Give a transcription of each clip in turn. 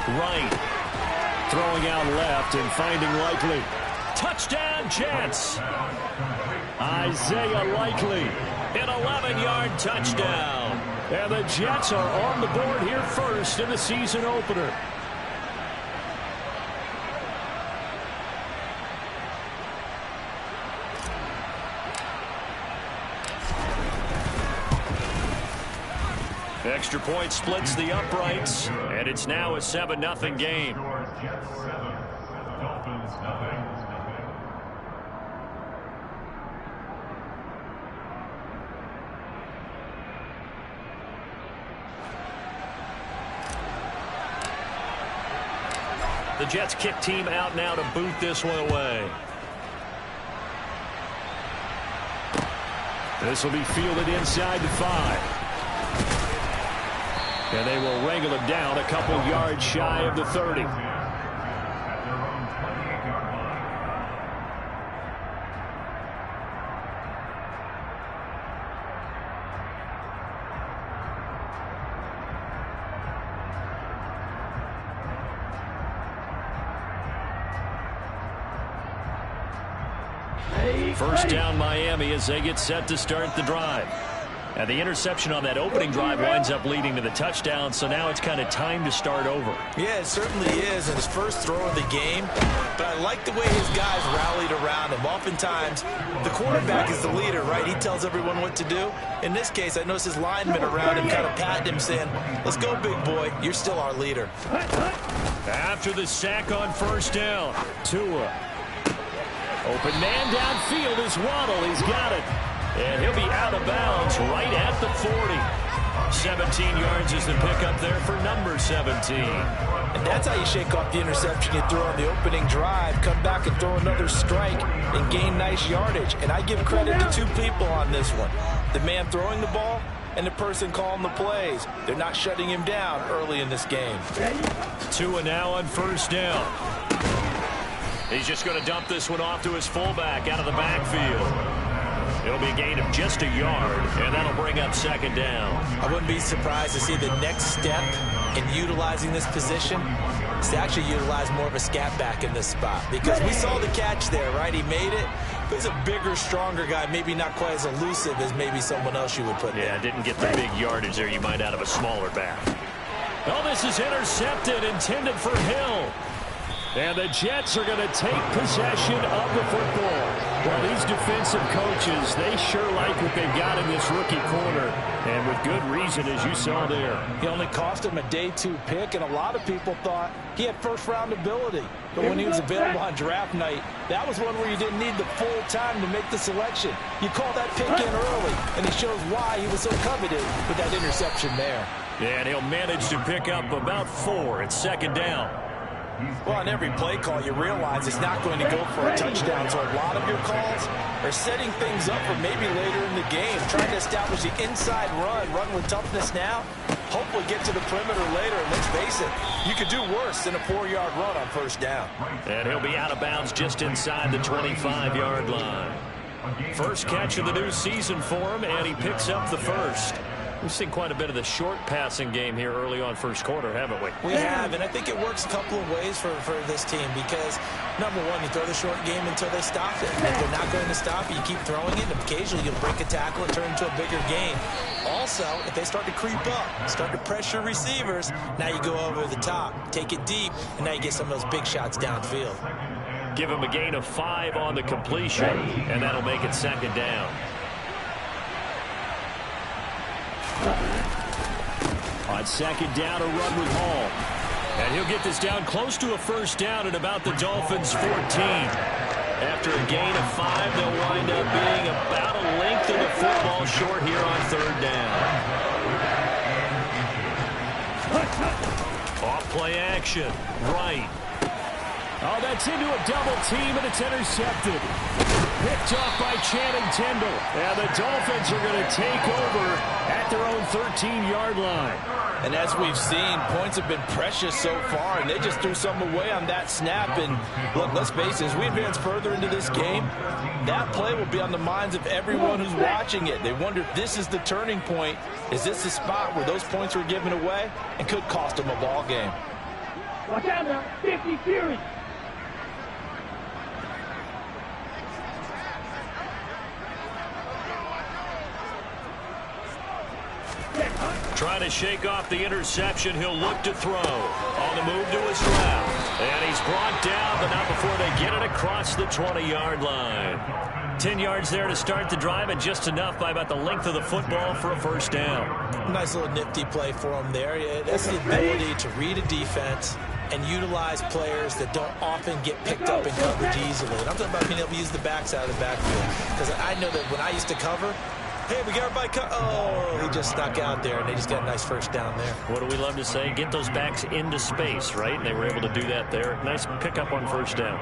Right. Throwing out left and finding Likely. Touchdown, Jets. Isaiah Likely. An 11-yard touchdown. And the Jets are on the board here first in the season opener. Extra point splits the uprights, and it's now a 7-0 game. The Jets kick team out now to boot this one away. This will be fielded inside the 5. And they will wrangle him down a couple yards shy of the 30. First down Miami as they get set to start the drive. And the interception on that opening drive winds up leading to the touchdown, so now it's kind of time to start over. Yeah, it certainly is, and his first throw of the game. But I like the way his guys rallied around him. Oftentimes, the quarterback is the leader, right? He tells everyone what to do. In this case, I noticed his linemen around him kind of patting him, saying, let's go, big boy. You're still our leader. After the sack on first down, Tua. Open man downfield is Waddle. He's got it. And he'll be out of bounds right at the 40. 17 yards is the pickup there for number 17. And that's how you shake off the interception you threw on the opening drive. Come back and throw another strike and gain nice yardage. And I give credit to two people on this one. The man throwing the ball and the person calling the plays. They're not shutting him down early in this game. Tua now on first down. He's just going to dump this one off to his fullback out of the backfield. It'll be a gain of just a yard, and that'll bring up second down. I wouldn't be surprised to see the next step in utilizing this position is to actually utilize more of a scat back in this spot. Because we saw the catch there, right? He made it. But he's a bigger, stronger guy, maybe not quite as elusive as maybe someone else you would put there. Yeah, didn't get the big yardage there you might out of a smaller back. Oh, this is intercepted, intended for Hill. And the Jets are going to take possession of the football. Well, these defensive coaches, they sure like what they've got in this rookie corner. And with good reason, as you saw there. He only cost him a day 2 pick, and a lot of people thought he had first-round ability. But when he was available on draft night, that was one where you didn't need the full time to make the selection. You call that pick in early, and it shows why he was so coveted with that interception there. Yeah, and he'll manage to pick up about 4 at second down. Well, on every play call, you realize it's not going to go for a touchdown. So a lot of your calls are setting things up for maybe later in the game, trying to establish the inside run with toughness now, hopefully get to the perimeter later. And let's face it, you could do worse than a 4-yard run on first down. And he'll be out of bounds just inside the 25-yard line. First catch of the new season for him, and he picks up the first. We've seen quite a bit of the short passing game here early on first quarter, haven't we? We have, and I think it works a couple of ways for this team because, number one, you throw the short game until they stop it. If they're not going to stop it, you keep throwing it, and occasionally you'll break a tackle and turn into a bigger game. Also, if they start to creep up, start to pressure receivers, now you go over the top, take it deep, and now you get some of those big shots downfield. Give him a gain of 5 on the completion, and that'll make it second down. On second down, a run with Hall. And he'll get this down close to a first down at about the Dolphins' 14. After a gain of 5, they'll wind up being about a length of the football short here on third down. Off play action. Right. Oh, that's into a double team, and it's intercepted. Picked off by Channing Tindall. And the Dolphins are going to take over at their own 13-yard line. And as we've seen, points have been precious so far, and they just threw some away on that snap. And look, let's face it, as we advance further into this game, that play will be on the minds of everyone who's watching it. They wonder if this is the turning point. Is this the spot where those points were given away and could cost them a ball game? Watch out now. 50 Fury. Trying to shake off the interception. He'll look to throw. On the move to his left. And he's brought down, but not before they get it across the 20-yard line. 10 yards there to start the drive, and just enough by about the length of the football for a first down. Nice little nifty play for him there. That's the ability to read a defense and utilize players that don't often get picked up in coverage easily. And I'm talking about being able to use the backs out of the backfield. Because I know that when I used to cover, hey, we got everybody oh, he just snuck out there, and they just got a nice first down there. What do we love to say? Get those backs into space, right? And they were able to do that there. Nice pickup on first down.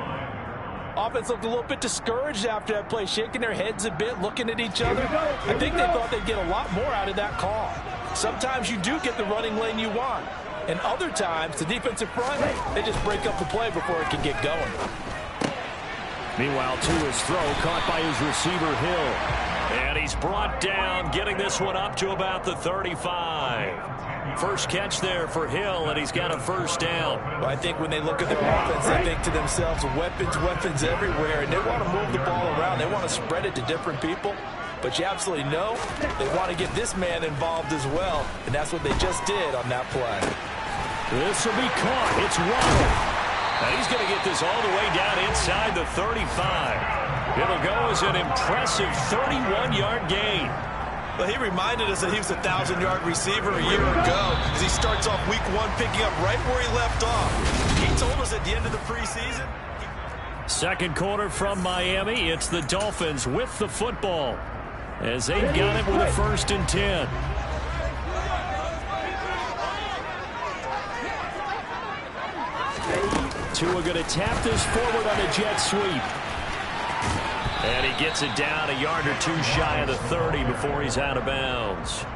Offense looked a little bit discouraged after that play, shaking their heads a bit, looking at each other. I think they thought they'd get a lot more out of that call. Sometimes you do get the running lane you want. And other times, the defensive front, they just break up the play before it can get going. Meanwhile, to his throw, caught by his receiver, Hill. And he's brought down, getting this one up to about the 35. First catch there for Hill, and he's got a first down. Well, I think when they look at their offense, they think to themselves, weapons everywhere, and they want to move the ball around. They want to spread it to different people. But you absolutely know they want to get this man involved as well, and that's what they just did on that play. This will be caught. It's Waddle. And he's going to get this all the way down inside the 35. It'll go as an impressive 31-yard gain. Well, he reminded us that he was a 1,000-yard receiver a year ago as he starts off week 1 picking up right where he left off. He told us at the end of the preseason. Second quarter from Miami. It's the Dolphins with the football as they've got it with a 1st and 10. Tua going to tap this forward on a jet sweep. And he gets it down a yard or two shy of the 30 before he's out of bounds.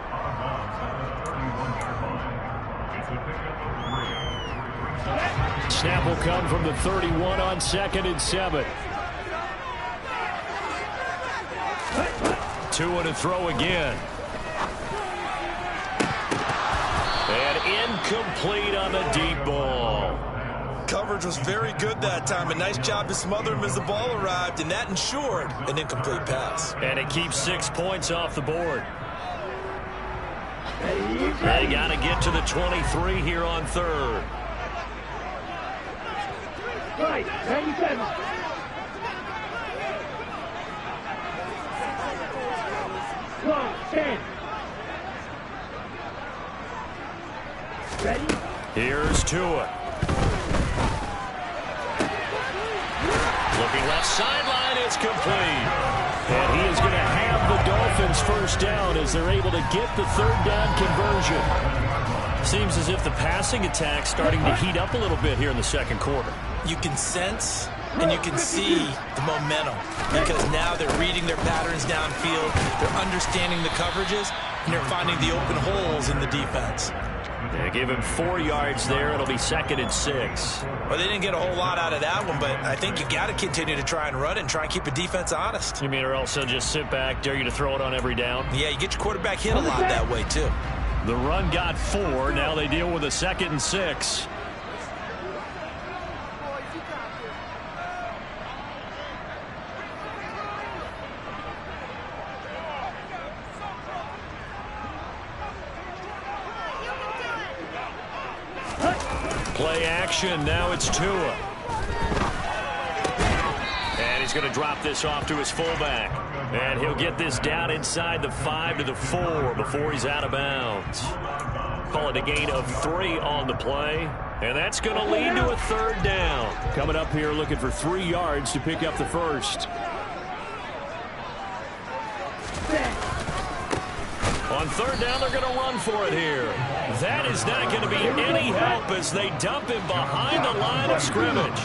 Snap will come from the 31 on 2nd and 7. Tua to throw again. And incomplete on the deep ball. Coverage was very good that time. A nice job to smother him as the ball arrived, and that ensured an incomplete pass. And it keeps 6 points off the board. They got to get to the 23 here on 3rd. Right, 97. Clock, 10. Ready? Here's Tua. Looking left sideline, it's complete. And he is going to have the Dolphins first down as they're able to get the 3rd down conversion. Seems as if the passing attack's starting to heat up a little bit here in the second quarter. You can sense and you can see the momentum because now they're reading their patterns downfield, they're understanding the coverages, and they're finding the open holes in the defense. They give him 4 yards there. It'll be 2nd and 6. Well, they didn't get a whole lot out of that one, but I think you got to continue to try and run it and try and keep the defense honest. You mean or else they'll just sit back, dare you to throw it on every down? Yeah, you get your quarterback hit a lot that way, too. The run got 4. Now they deal with a 2nd and 6. Play action. Now it's Tua. And he's going to drop this off to his fullback. And he'll get this down inside the 5 to the 4 before he's out of bounds. Call it a gain of 3 on the play. And that's going to lead to a 3rd down. Coming up here looking for 3 yards to pick up the first. On 3rd down, they're going to run for it here. That is not going to be any help as they dump him behind the line of scrimmage.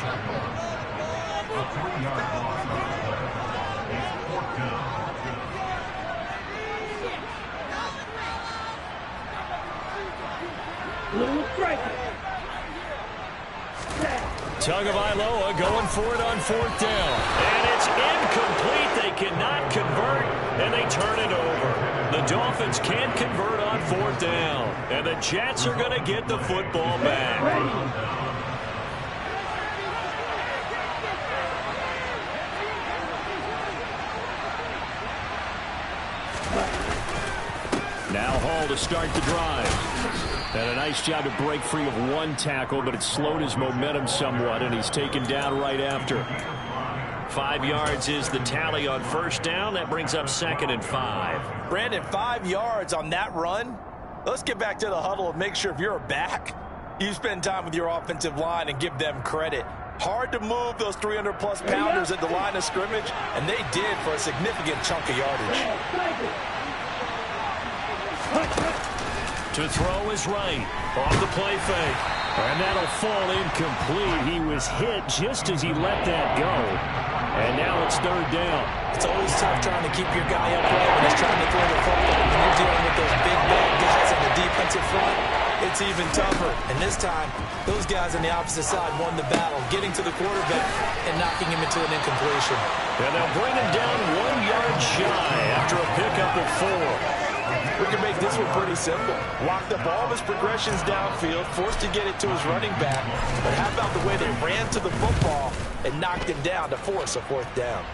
Tagovailoa going for it on 4th down. And it's incomplete. They cannot convert, and they turn it over. The Dolphins can't convert on 4th down. And the Jets are going to get the football back. to start the drive. And a nice job to break free of one tackle, but it slowed his momentum somewhat, and he's taken down right after. 5 yards is the tally on first down. That brings up 2nd and 5. Brandon, 5 yards on that run. Let's get back to the huddle and make sure if you're a back, you spend time with your offensive line and give them credit. Hard to move those 300-plus pounders at the line of scrimmage, and they did for a significant chunk of yardage. To throw is right. Off the play fake. And that'll fall incomplete. He was hit just as he let that go. And now it's 3rd down. It's always tough trying to keep your guy upright when he's trying to throw the football. When you're dealing with those big bad guys on the defensive front, it's even tougher. And this time, those guys on the opposite side won the battle, getting to the quarterback and knocking him into an incompletion. And they'll bring him down 1 yard shy after a pickup of 4. We can make this one pretty simple. Locked up all of his progressions downfield, forced to get it to his running back. But how about the way they ran to the football and knocked him down to force a 4th down?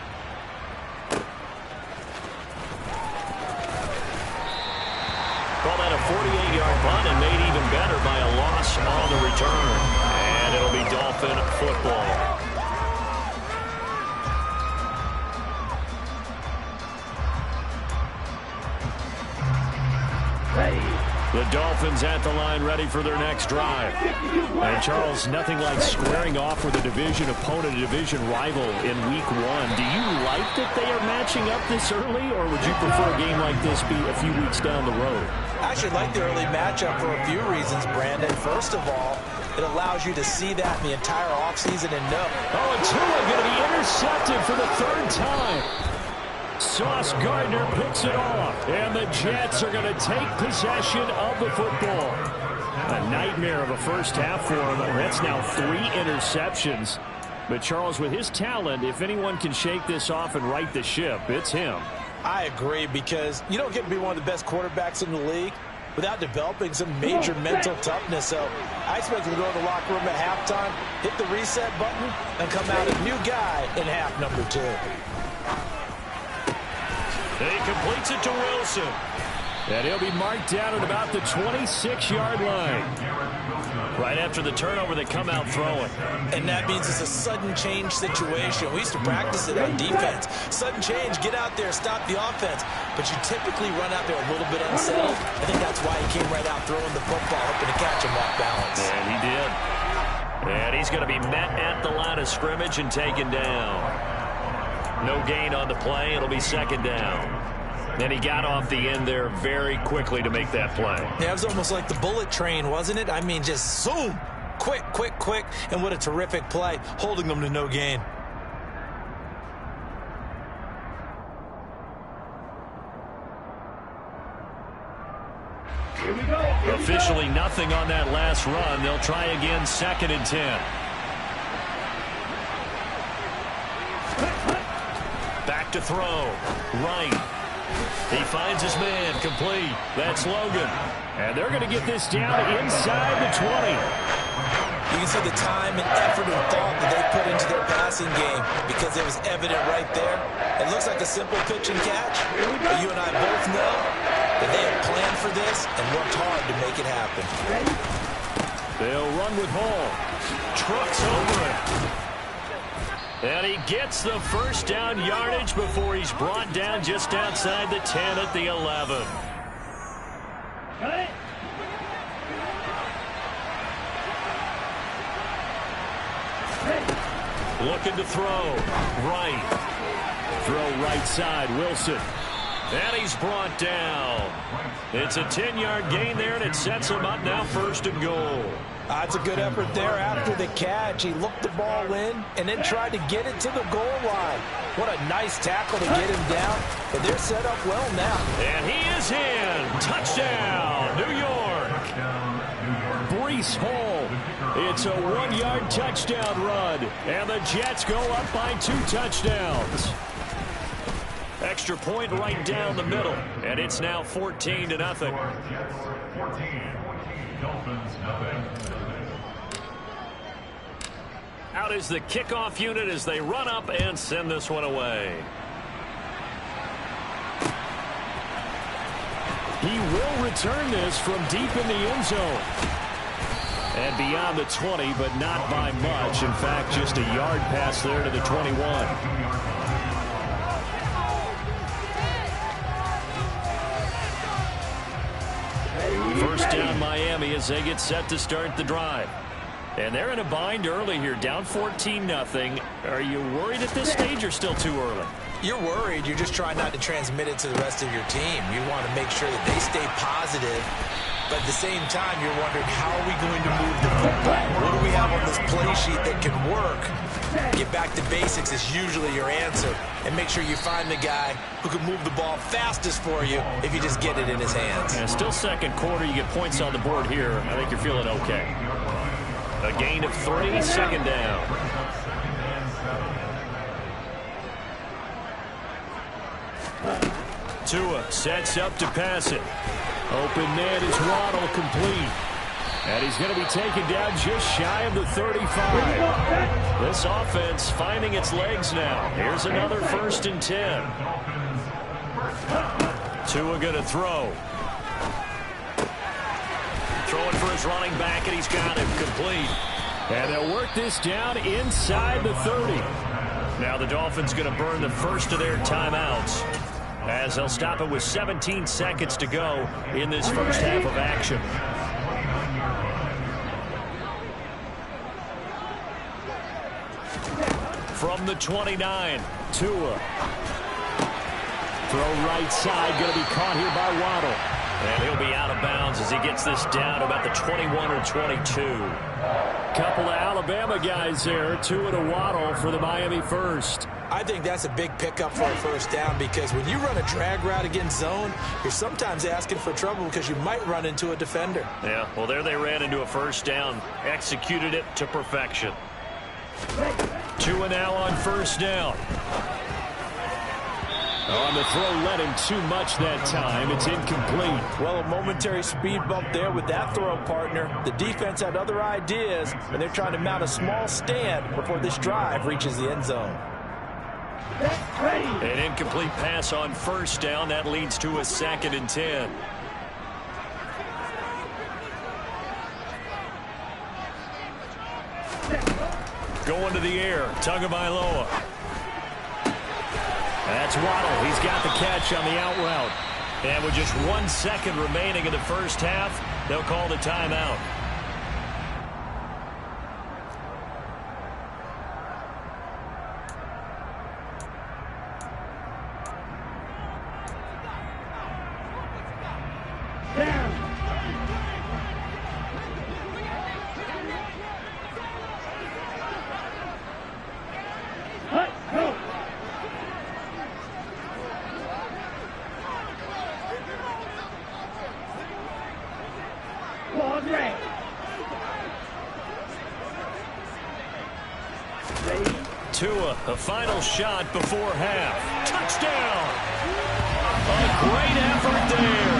Call that a 48-yard punt and made even better by a loss on the return. And it'll be Dolphin football. The Dolphins at the line ready for their next drive. And Charles, nothing like squaring off with a division opponent, a division rival in week 1. Do you like that they are matching up this early, or would you prefer a game like this be a few weeks down the road? I actually like the early matchup for a few reasons, Brandon. First of all, it allows you to see that in the entire offseason and know. Oh, and Tua going to be intercepted for the 3rd time. Sauce Gardner picks it off, and the Jets are going to take possession of the football. A nightmare of a first half for him. That's now 3 interceptions. But Charles, with his talent, if anyone can shake this off and right the ship, it's him. I agree, because you don't get to be one of the best quarterbacks in the league without developing some major mental toughness. So I expect him to go to the locker room at halftime, hit the reset button, and come out a new guy in half number 2. And he completes it to Wilson. And he'll be marked down at about the 26-yard line. Right after the turnover, they come out throwing. And that means it's a sudden change situation. We used to practice it on defense. Sudden change, get out there, stop the offense. But you typically run out there a little bit unsettled. I think that's why he came right out throwing the football, hoping to catch him off balance. And he did. And he's going to be met at the line of scrimmage and taken down. No gain on the play. It'll be 2nd down. And he got off the end there very quickly to make that play. Yeah, it was almost like the bullet train, wasn't it? I mean, just zoom. Quick, quick, quick. And what a terrific play, holding them to no gain. Here we go. Officially nothing on that last run. They'll try again, 2nd and 10. Back to throw. Right. He finds his man. Complete. That's Logan. And they're going to get this down inside the 20. You can see the time and effort and thought that they put into their passing game because it was evident right there. It looks like a simple pitch and catch, but you and I both know that they have planned for this and worked hard to make it happen. They'll run with Hall. Trucks over it. And he gets the first down yardage before he's brought down just outside the 10 at the 11. Got it. Looking to throw. Right. Throw right side. Wilson. And he's brought down. It's a 10-yard gain there, and it sets him up now 1st and goal. That's a good effort there after the catch. He looked the ball in and then tried to get it to the goal line. What a nice tackle to get him down. But they're set up well now. And he is in. Touchdown, New York. Breece Hall. It's a 1-yard touchdown run. And the Jets go up by 2 touchdowns. Extra point right down the middle. And it's now 14-0. Out is the kickoff unit as they run up and send this one away. He will return this from deep in the end zone. And beyond the 20, but not by much. In fact, just a yard pass there to the 21. First down Miami as they get set to start the drive. And they're in a bind early here, down 14-0. Are you worried at this stage or still too early? You're worried. You're just trying not to transmit it to the rest of your team. You want to make sure that they stay positive. But at the same time, you're wondering, how are we going to move the football? What do we have on this play sheet that can work? Get back to basics is usually your answer. And make sure you find the guy who can move the ball fastest for you if you just get it in his hands. And still second quarter, you get points on the board here. I think you're feeling okay. A gain of 3, second down. Tua sets up to pass it. Open net is Waddle, complete. And he's going to be taken down just shy of the 35. This offense finding its legs now. Here's another 1st and 10. Tua going to throw. Throwing for his running back, and he's got him, complete. And they'll work this down inside the 30. Now the Dolphins going to burn the first of their timeouts, as they'll stop it with 17 seconds to go in this first half of action. From the 29, Tua. Throw right side, going to be caught here by Waddle. And he'll be out of bounds as he gets this down to about the 21 or 22. Couple of Alabama guys there, Tua to Waddle for the Miami first. I think that's a big pickup for a first down, because when you run a drag route against zone, you're sometimes asking for trouble because you might run into a defender. Yeah, well, there they ran into a first down, executed it to perfection. Tua now on first down. On the throw, led him too much that time. It's incomplete. Well, a momentary speed bump there with that throw, partner. The defense had other ideas, and they're trying to mount a small stand before this drive reaches the end zone. An incomplete pass on first down. That leads to a 2nd and 10. Going to the air. Tagovailoa. That's Waddle. He's got the catch on the out route. And with just 1 second remaining in the first half, they'll call the timeout. Tua, a final shot before half. Touchdown! A great effort there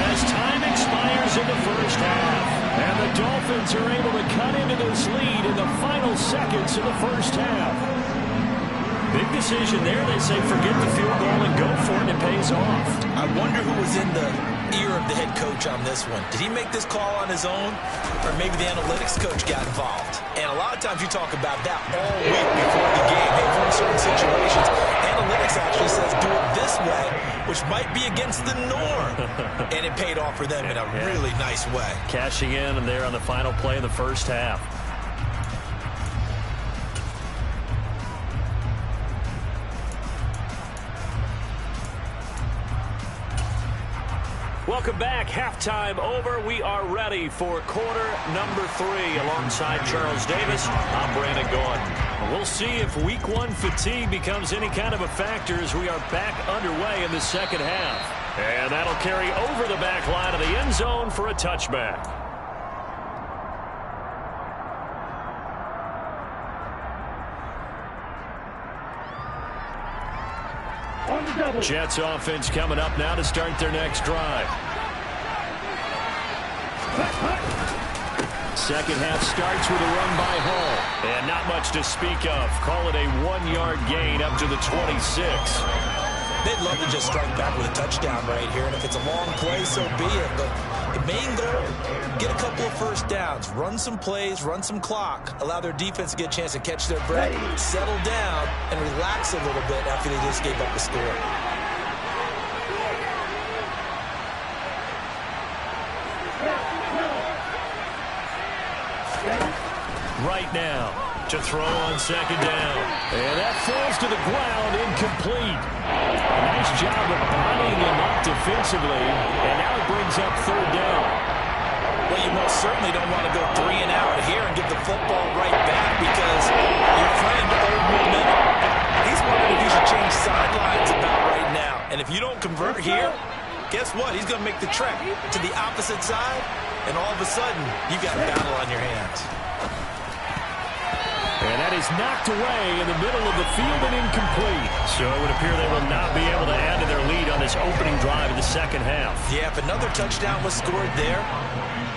as time expires in the first half. And the Dolphins are able to cut into this lead in the final seconds of the first half. Big decision there. They say forget the field goal and go for it. It pays off. I wonder who was in the ear of the head coach on this one. Did he make this call on his own? Or maybe the analytics coach got involved? And a lot of times you talk about that all week before the game. Hey, for certain situations, analytics actually says do it this way, which might be against the norm. And it paid off for them in a really nice way. Cashing in and there on the final play of the first half. Welcome back. Halftime over. We are ready for quarter number 3. Alongside Charles Davis, I'm Brandon Gordon. We'll see if week 1 fatigue becomes any kind of a factor as we are back underway in the second half. And that'll carry over the back line of the end zone for a touchback. Jets offense coming up now to start their next drive. Second half starts with a run by Hall. And not much to speak of. Call it a 1-yard gain up to the 26. They'd love to just strike back with a touchdown right here, and if it's a long play, so be it. But the main goal, get a couple of first downs, run some plays, run some clock, allow their defense to get a chance to catch their breath, settle down, and relax a little bit after they just gave up a score. Right now to throw on second down. And that falls to the ground, incomplete. A nice job of bodying him up defensively, and now it brings up third down. Well, you most certainly don't want to go 3 and out here and give the football right back because your friend owed momentum. He's wondering if he should change sidelines about right now. And if you don't convert here, guess what? He's going to make the trek to the opposite side, and all of a sudden, you've got a battle on your hands. And that is knocked away in the middle of the field and incomplete. So it would appear they will not be able to add to their lead on this opening drive of the second half. Yeah, if another touchdown was scored there,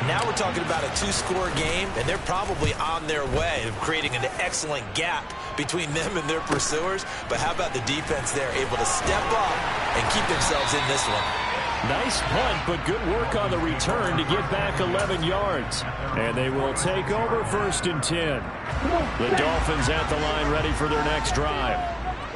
now we're talking about a 2-score game, and they're probably on their way of creating an excellent gap between them and their pursuers. But how about the defense there, able to step up and keep themselves in this one? Nice punt, but good work on the return to get back 11 yards. And they will take over 1st and 10. The Dolphins at the line ready for their next drive.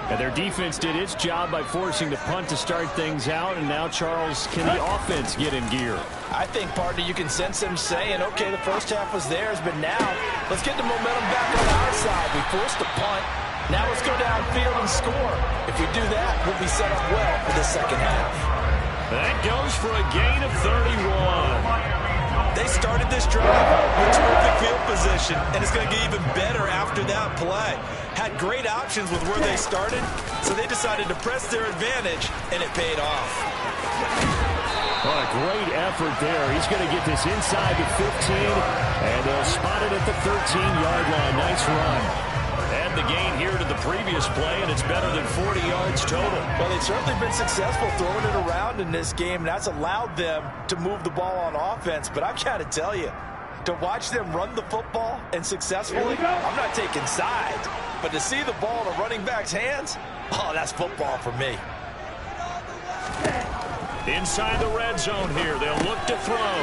And their defense did its job by forcing the punt to start things out. And now, Charles, can the offense get in gear? I think, partner, you can sense them saying, okay, the first half was theirs, but now let's get the momentum back on our side. We forced the punt. Now let's go downfield and score. If we do that, we'll be set up well for the second half. That goes for a gain of 31. They started this drive with terrific field position, and it's going to get even better after that play. Had great options with where they started, so they decided to press their advantage, and it paid off. What a great effort there. He's going to get this inside the 15, and they'll spot it at the 13-yard line. Nice run. Add the gain here to the previous play, and it's better than 40 yards total. Well, they've certainly been successful throwing it around in this game, and that's allowed them to move the ball on offense. But I've got to tell you, to watch them run the football and successfully, I'm not taking sides, but to see the ball in a running back's hands, oh, that's football for me. Inside the red zone here, they'll look to throw.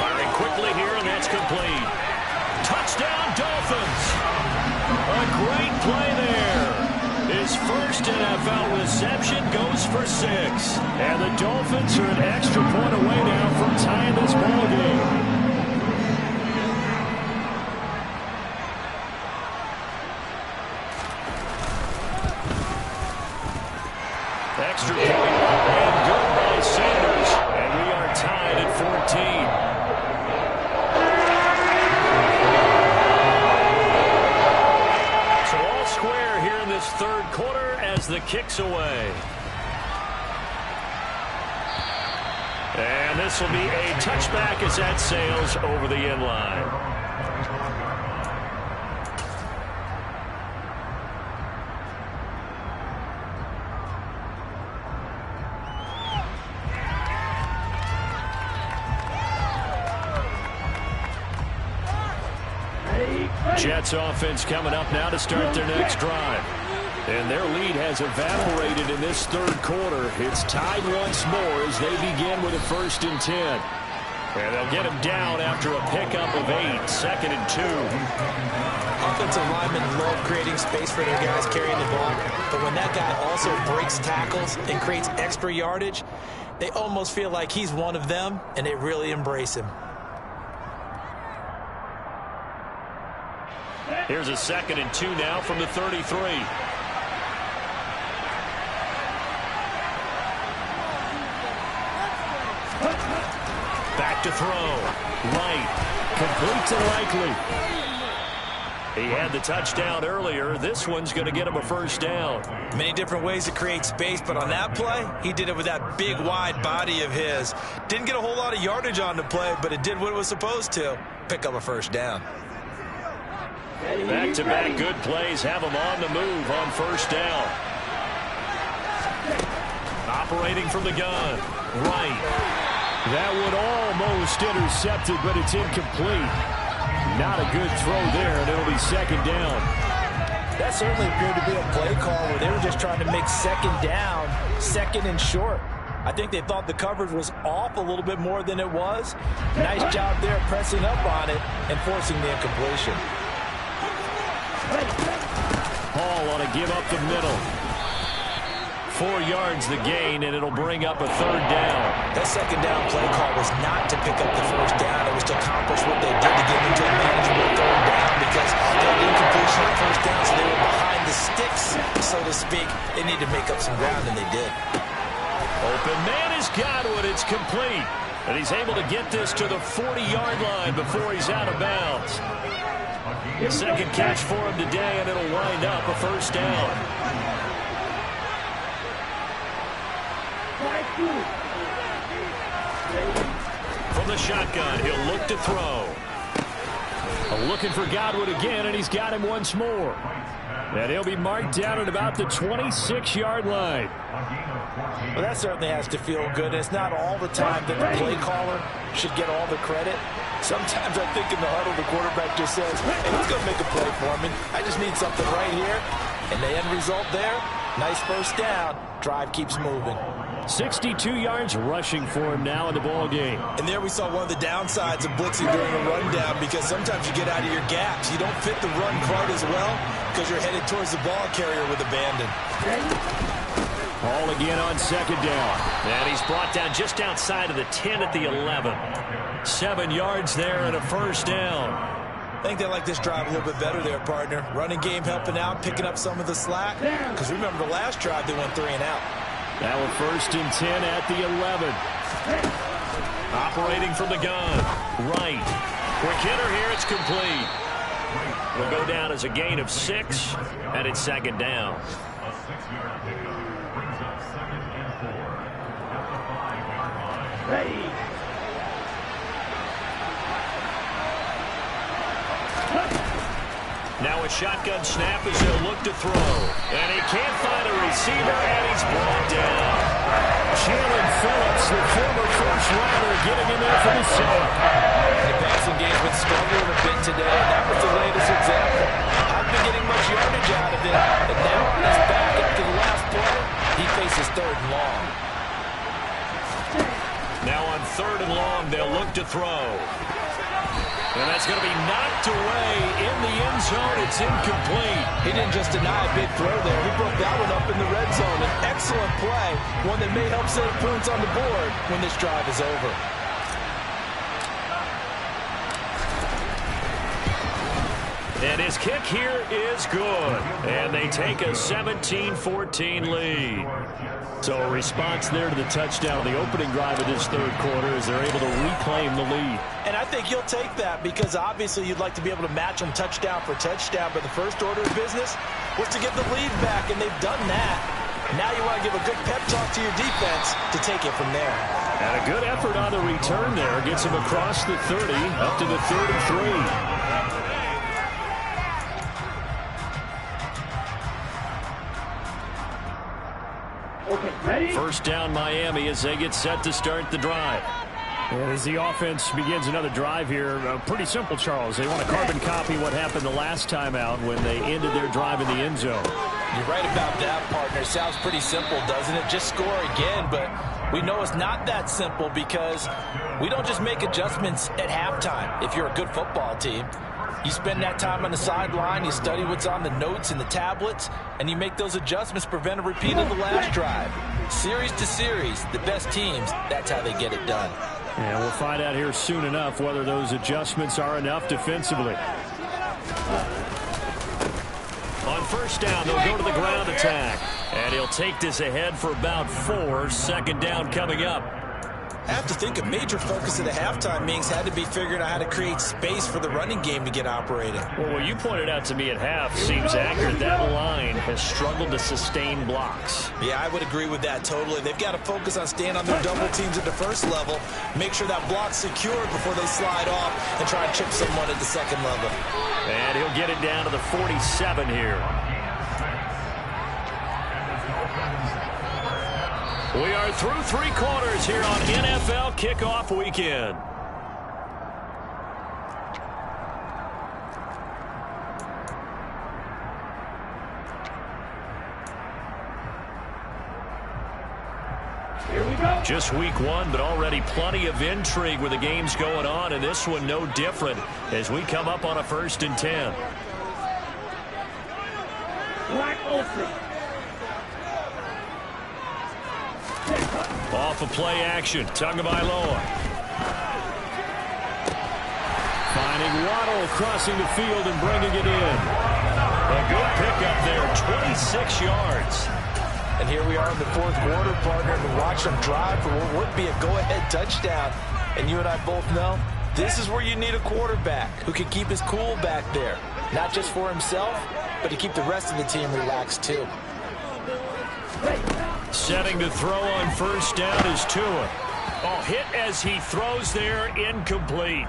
Firing quickly here, and that's complete. Touchdown, Dolphins! A great play there. His first NFL reception goes for 6. And the Dolphins are an extra point away now from tying this ball game. Extra point and good by Sanders. And we are tied at 14. Third quarter as the kick's away. And this will be a touchback as that sails over the end line. Jets offense coming up now to start their next drive. And their lead has evaporated in this third quarter. It's tied once more as they begin with a 1st and 10. And they'll get him down after a pickup of 8, 2nd and 2. Offensive linemen love creating space for their guys carrying the ball. But when that guy also breaks tackles and creates extra yardage, they almost feel like he's one of them, and they really embrace him. Here's a 2nd and 2 now from the 33. Back to throw. Right. Complete to Likely. He had the touchdown earlier. This one's going to get him a 1st down. Many different ways to create space, but on that play, he did it with that big, wide body of his. Didn't get a whole lot of yardage on the play, but it did what it was supposed to. Pick up a 1st down. Back-to-back good plays have him on the move on 1st down. Operating from the gun. Right. That one almost intercepted, but it's incomplete. Not a good throw there, and it'll be 2nd down. That certainly appeared to be a play call where they were just trying to make 2nd down 2nd and short. I think they thought the coverage was off a little bit more than it was. Nice job there pressing up on it and forcing the incompletion. Hall ought to give up the middle. 4 yards the gain, and it'll bring up a 3rd down. That 2nd down play call was not to pick up the 1st down. It was to accomplish what they did to get into a manageable 3rd down because they had incompletion on 1st down, so they were behind the sticks, so to speak. They needed to make up some ground, and they did. Open man is Godwin. It's complete. And he's able to get this to the 40-yard line before he's out of bounds. 2nd catch for him today, and it'll wind up a 1st down. From the shotgun, he'll look to throw. Looking for Godwin again, and he's got him once more. And he'll be marked down at about the 26-yard line. Well, that certainly has to feel good. It's not all the time that the play caller should get all the credit. Sometimes I think in the huddle, the quarterback just says, hey, he's going to make a play for me. I just need something right here. And the end result there, nice 1st down. Drive keeps moving. 62 yards rushing for him now in the ball game. And there we saw one of the downsides of blitzing during a rundown because sometimes you get out of your gaps. You don't fit the run quite as well because you're headed towards the ball carrier with abandon. Ball again on 2nd down. And he's brought down just outside of the 10 at the 11. 7 yards there and a 1st down. I think they like this drive a little bit better there, partner. Running game helping out, picking up some of the slack. Because remember the last drive, they went 3 and out. Now a 1st and 10 at the 11. Operating from the gun. Right. Quick hitter here. It's complete. Will go down as a gain of 6, and it's 2nd down. Now a shotgun snap as he'll look to throw. And he can't find a receiver, and he's brought down. Jalen Phillips, the former first-rounder, getting in there for the save. The passing game's been struggling a bit today, and that was the latest example. I've been getting much yardage out of it, and now on his back after the last play, he faces 3rd and long. Now on 3rd and long, they'll look to throw. And that's going to be knocked away in the end zone. It's incomplete. He didn't just deny a big throw there. He broke that one up in the red zone. An excellent play, one that may help save points on the board when this drive is over. And his kick here is good. And they take a 17-14 lead. So a response there to the touchdown on the opening drive of this 3rd quarter as they're able to reclaim the lead. And I think you'll take that because obviously you'd like to be able to match them touchdown for touchdown, but the first order of business was to get the lead back, and they've done that. Now you want to give a good pep talk to your defense to take it from there. And a good effort on the return there. Gets him across the 30, up to the 33. First down Miami as they get set to start the drive. And as the offense begins another drive here, pretty simple, Charles. They want to carbon copy what happened the last time out when they ended their drive in the end zone. You're right about that, partner. It sounds pretty simple, doesn't it? Just score again, but we know it's not that simple because we don't just make adjustments at halftime if you're a good football team. You spend that time on the sideline, you study what's on the notes and the tablets, and you make those adjustments to prevent a repeat of the last drive. Series to series, the best teams, that's how they get it done. And we'll find out here soon enough whether those adjustments are enough defensively. On first down, they'll go to the ground attack. And he'll take this ahead for about 4. 2nd down coming up. I have to think a major focus of the halftime meetings had to be figuring out how to create space for the running game to get operating. Well, what you pointed out to me at half seems accurate. That line has struggled to sustain blocks. Yeah, I would agree with that totally. They've got to focus on staying on their double teams at the first level, make sure that block's secured before they slide off and try and chip someone at the 2nd level. And he'll get it down to the 47 here. We are through 3 quarters here on NFL Kickoff Weekend. Just week one, but already plenty of intrigue with the games going on, and this one no different as we come up on a 1st and 10. Off of play action, Tagovailoa. Finding Waddle crossing the field and bringing it in. A good pickup there, 26 yards. And here we are in the 4th quarter, partner, and watch them drive for what would be a go-ahead touchdown. And you and I both know this is where you need a quarterback who can keep his cool back there. Not just for himself, but to keep the rest of the team relaxed too. Setting to throw on 1st down is Tua. Oh, hit as he throws there, incomplete.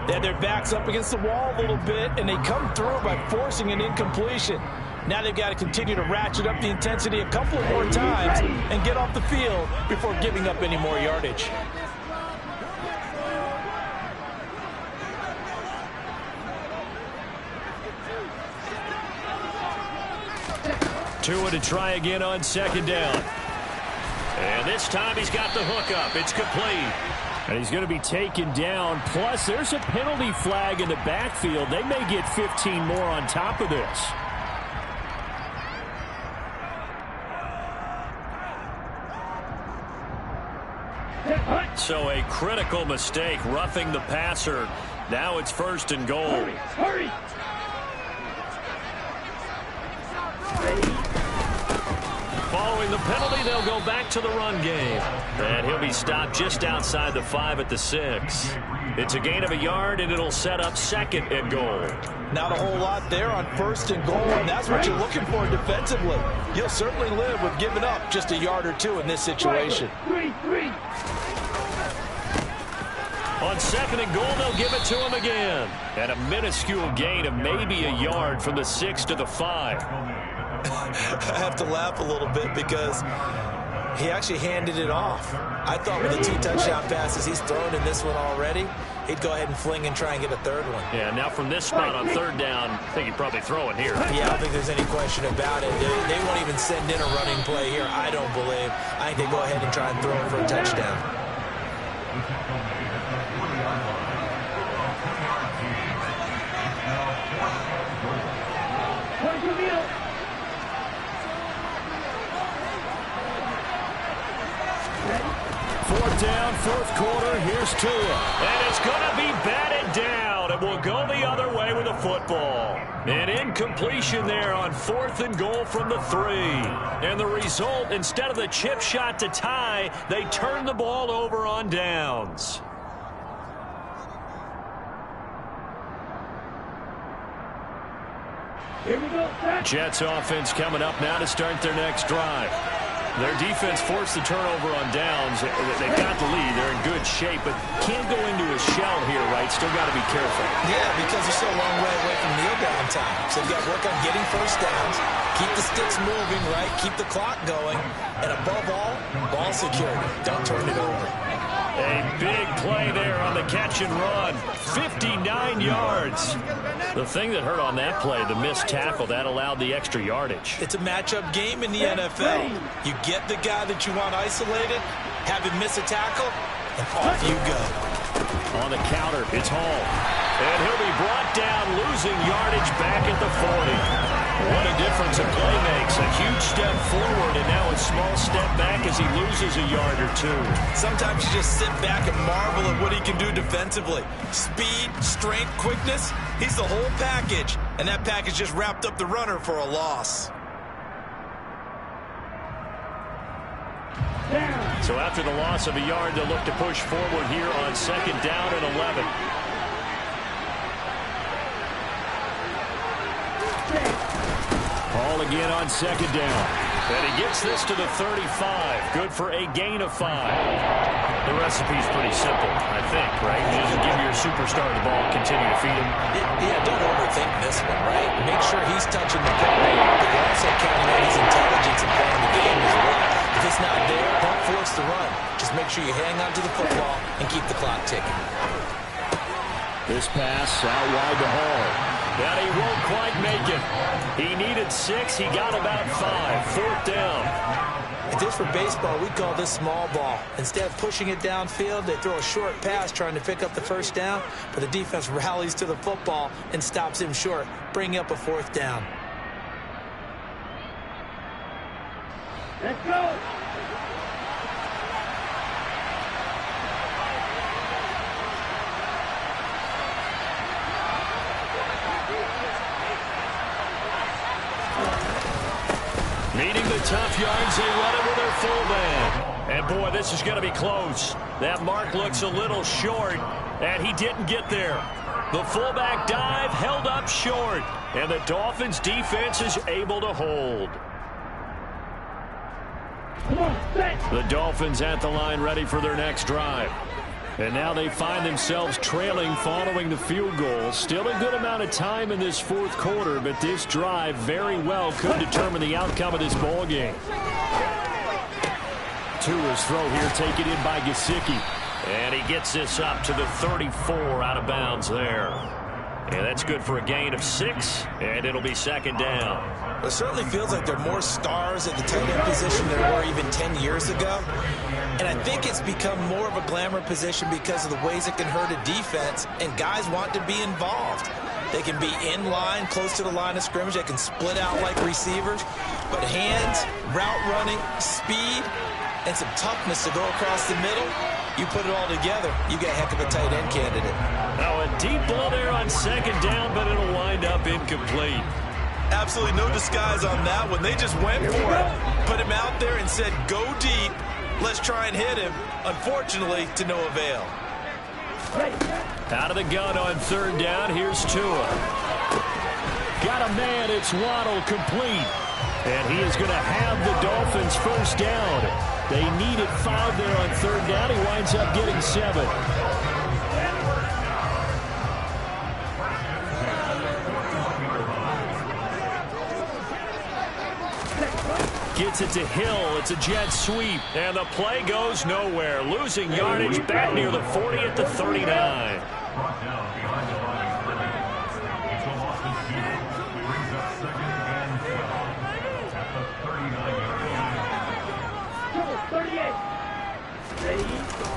Yeah, their back's up against the wall a little bit, and they come through by forcing an incompletion. Now they've got to continue to ratchet up the intensity a couple of more times and get off the field before giving up any more yardage. Tua to try again on 2nd down. And this time he's got the hook up. It's complete. And he's going to be taken down. Plus, there's a penalty flag in the backfield. They may get 15 more on top of this. So a critical mistake, roughing the passer. Now it's 1st and goal. Hurry. Following the penalty, they'll go back to the run game. And he'll be stopped just outside the 5 at the 6. It's a gain of a yard, and it'll set up 2nd and goal. Not a whole lot there on 1st and goal, and that's what you're looking for defensively. You'll certainly live with giving up just a yard or 2 in this situation. On 2nd and goal, they'll give it to him again. And a minuscule gain of maybe a yard from the 6 to the 5. I have to laugh a little bit because he actually handed it off. I thought with the 2 touchdown passes he's thrown in this one already, he'd go ahead and fling and try and get a 3rd one. Yeah, now from this spot on 3rd down, I think he'd probably throw it here. Yeah, I don't think there's any question about it. They won't even send in a running play here, I don't believe. I think they go ahead and try and throw it for a touchdown. Down, 4th quarter, here's Tua. And it's going to be batted down. It will go the other way with a football. An incompletion there on 4th and goal from the 3. And the result, instead of the chip shot to tie, they turn the ball over on downs. Here we go. Jets offense coming up now to start their next drive. Their defense forced the turnover on downs. They got the lead. They're in good shape, but can't go into a shell here, right? Still got to be careful. Yeah, because they're still a long way away from kneel down time. So you got to work on getting 1st downs, keep the sticks moving, right? Keep the clock going, and above all, ball security. Don't turn it over. A big play there on the catch and run. 59 yards. The thing that hurt on that play, the missed tackle, that allowed the extra yardage. It's a matchup game in the NFL. You get the guy that you want isolated, have him miss a tackle, and off you go. On the counter, it's Hall. And he'll be brought down, losing yardage back at the 40. What a difference a play makes. A huge step forward and now a small step back as he loses a yard or 2. Sometimes you just sit back and marvel at what he can do defensively. Speed, strength, quickness, he's the whole package. And that package just wrapped up the runner for a loss. So after the loss of a yard, they'll look to push forward here on 2nd down and 11. Hall again on 2nd down. And he gets this to the 35. Good for a gain of 5. The recipe's pretty simple, I think, right? You just give your superstar the ball, continue to feed him. Yeah, don't overthink this one, right? Make sure he's touching the football, but you're also counting on his intelligence and playing the game as well. If it's not there, don't force the run. Just make sure you hang on to the football and keep the clock ticking. This pass out wide to Hall. And he won't quite make it. He needed 6. He got about 5. 4th down. If this were baseball, we'd call this small ball. Instead of pushing it downfield, they throw a short pass trying to pick up the first down, but the defense rallies to the football and stops him short, bringing up a 4th down. Let's go. Needing the tough yards, they run it with their fullback. And boy, this is going to be close. That mark looks a little short, and he didn't get there. The fullback dive held up short, and the Dolphins defense is able to hold. The Dolphins at the line ready for their next drive. And now they find themselves trailing following the field goal. Still a good amount of time in this 4th quarter, but this drive very well could determine the outcome of this ball game. Tua's throw here taken in by Gesicki. And he gets this up to the 34 out of bounds there. And that's good for a gain of 6, and it'll be 2nd down. It certainly feels like there are more stars at the tight end position than there were even 10 years ago. And I think it's become more of a glamour position because of the ways it can hurt a defense, and guys want to be involved. They can be in line, close to the line of scrimmage. They can split out like receivers. But hands, route running, speed, and some toughness to go across the middle, you put it all together, you get a heck of a tight end candidate. Now a deep ball there on 2nd down, but it'll wind up incomplete. Absolutely no disguise on that one. They just went for it, put him out there and said, go deep. Let's try and hit him. Unfortunately, to no avail. Out of the gun on 3rd down, here's Tua. Got a man, it's Waddle, complete. And he is going to have the Dolphins 1st down. They needed 5 there on 3rd down. He winds up getting 7. Gets it to Hill. It's a jet sweep. And the play goes nowhere. Losing yardage back near the 40 at the 39.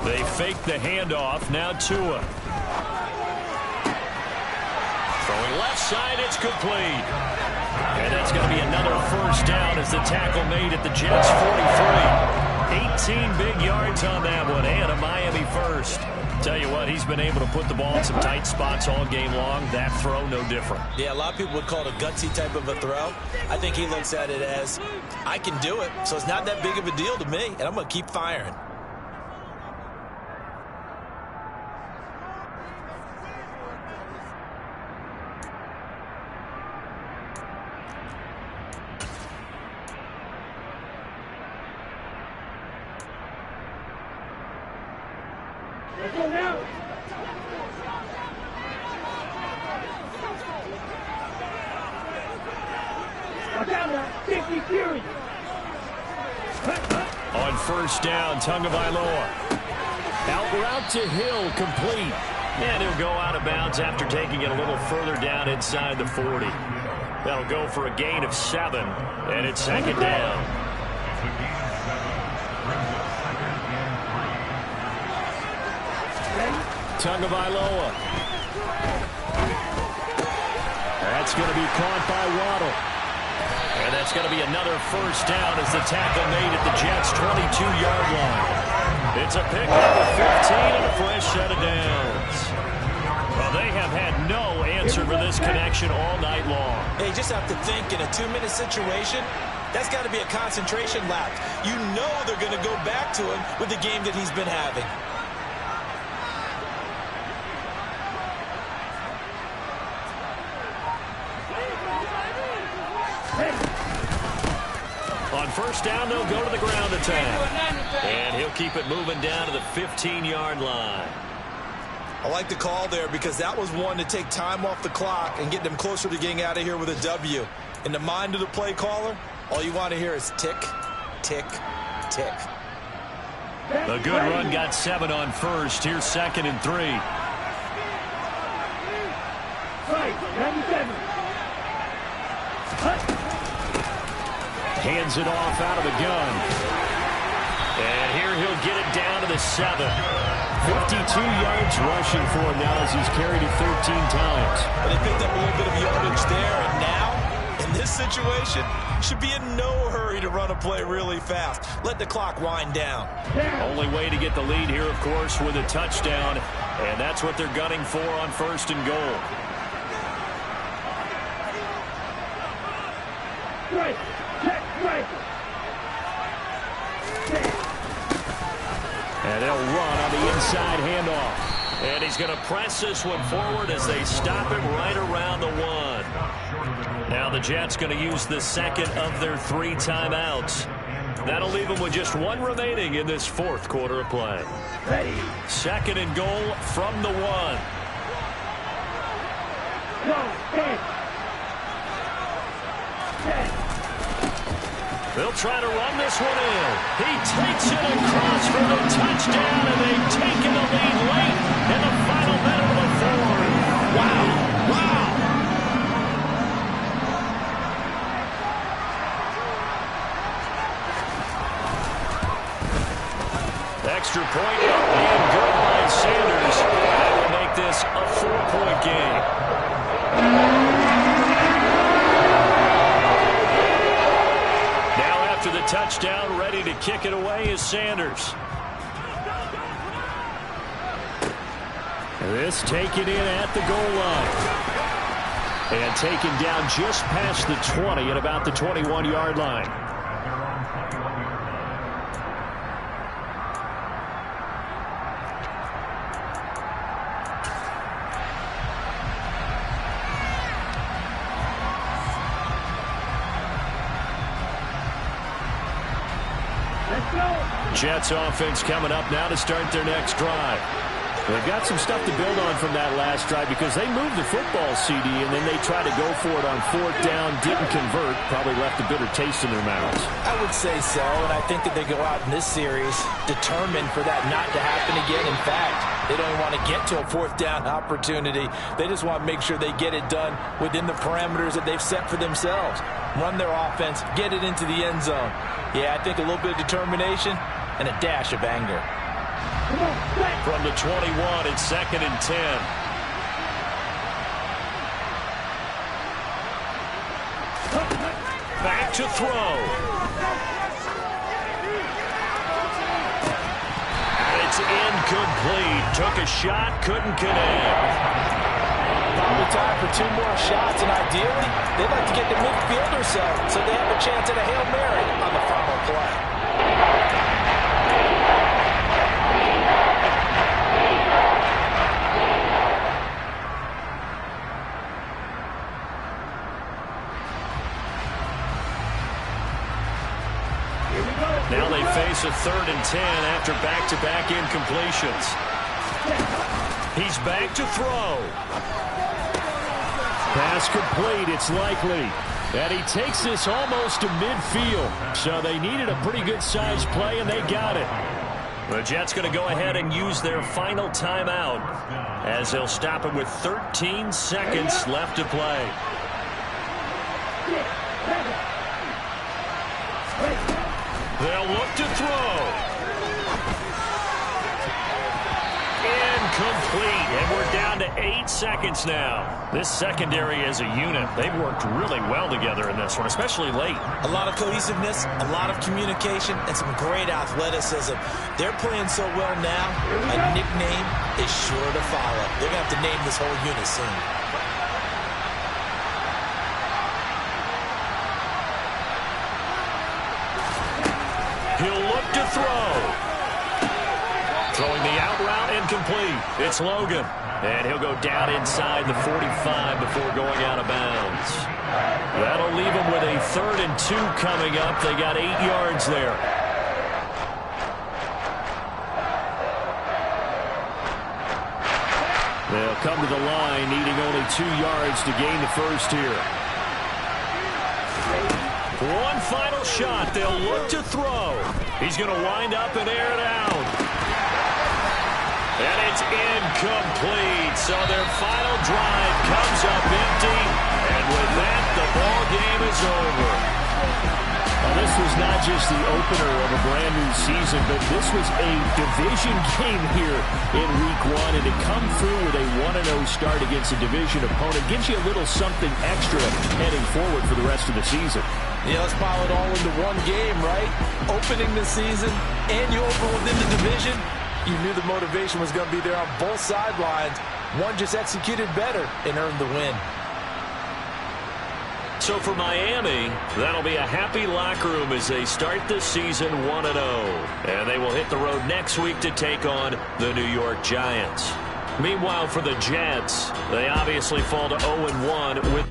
They fake the handoff. Now Tua. Throwing left side, it's complete. And that's going to be another 1st down as the tackle made at the Jets' 43. 18 big yards on that one, and a Miami 1st. Tell you what, he's been able to put the ball in some tight spots all game long. That throw, no different. Yeah, a lot of people would call it a gutsy type of a throw. I think he looks at it as, I can do it, so it's not that big of a deal to me, and I'm going to keep firing. Let's go now. Watch out now. 50 Fury. On 1st down, Tagovailoa. Out route to Hill, complete. And he'll go out of bounds after taking it a little further down inside the 40. That'll go for a gain of 7, and it's 2nd down. Tagovailoa. That's going to be caught by Waddle. And that's going to be another 1st down as the tackle made at the Jets' 22-yard line. It's a pickup of 15 and a fresh set of downs. Well, they have had no answer for this connection all night long. Hey, you just have to think in a 2-minute situation, that's got to be a concentration lap. You know they're going to go back to him with the game that he's been having. On 1st down, they'll go to the ground attack. And he'll keep it moving down to the 15-yard line. I like the call there because that was one to take time off the clock and get them closer to getting out of here with a W. In the mind of the play caller, all you want to hear is tick, tick, tick. A good run got 7 on 1st. Here's 2nd and 3. Right, 97. Hands it off out of the gun. And here he'll get it down to the 7. 52 yards rushing for him now as he's carried it 13 times. But they picked up a little bit of yardage there, and now, in this situation, should be in no hurry to run a play really fast. Let the clock wind down. Only way to get the lead here, of course, with a touchdown, and that's what they're gunning for on 1st and goal. Strike. Check strike. And they'll run on the inside handoff. And he's going to press this one forward as they stop him right around the 1. Now the Jets going to use the second of their 3 timeouts. That'll leave them with just 1 remaining in this 4th quarter of play. Ready. 2nd and goal from the 1. Go. 10. 10. They'll try to run this one in. He takes it across for the touchdown, and they've taken the lead late in the final minute of the 4th. Wow. Wow. Extra point up and good by Sanders. That will make this a 4-point game. To the touchdown, ready to kick it away is Sanders. This taken in at the goal line. And taken down just past the 20 at about the 21-yard line. Jets offense coming up now to start their next drive. They've got some stuff to build on from that last drive because they moved the football, CD, and then they tried to go for it on 4th down, didn't convert, probably left a bitter taste in their mouths. I would say so, and I think that they go out in this series determined for that not to happen again. In fact, they don't even want to get to a 4th down opportunity. They just want to make sure they get it done within the parameters that they've set for themselves. Run their offense, get it into the end zone. Yeah, I think a little bit of determination and a dash of anger. From the 21, it's 2nd and 10. Back to throw. And it's incomplete. Took a shot, couldn't connect. Probably time for 2 more shots, and ideally, they'd like to get to midfield or so they have a chance at a Hail Mary on the final play. Now they face a 3rd and 10 after back-to-back incompletions. He's back to throw. Pass complete, it's likely. And he takes this almost to midfield. So they needed a pretty good-sized play, and they got it. The Jets going to go ahead and use their final timeout as they'll stop him with 13 seconds left to play. They'll look to throw. Incomplete, and we're down to 8 seconds now. This secondary as a unit, they've worked really well together in this one, especially late. A lot of cohesiveness, a lot of communication, and some great athleticism. They're playing so well now, a nickname is sure to follow. They're going to have to name this whole unit soon. He'll look to throw. Throwing the out route incomplete. It's Logan. And he'll go down inside the 45 before going out of bounds. That'll leave him with a 3rd and 2 coming up. They got 8 yards there. They'll come to the line, needing only 2 yards to gain the first here. One final shot. They'll look to throw. He's going to wind up and air it out. And it's incomplete. So their final drive comes up empty. And with that, the ball game is over. Well, this was not just the opener of a brand new season, but this was a division game here in Week 1. And to come through with a 1-0 start against a division opponent gives you a little something extra heading forward for the rest of the season. Yeah, let's pile it all into one game, right? Opening the season, and you open within the division. You knew the motivation was going to be there on both sidelines. One just executed better and earned the win. So for Miami, that'll be a happy locker room as they start this season 1-0. And they will hit the road next week to take on the New York Giants. Meanwhile, for the Jets, they obviously fall to 0-1 with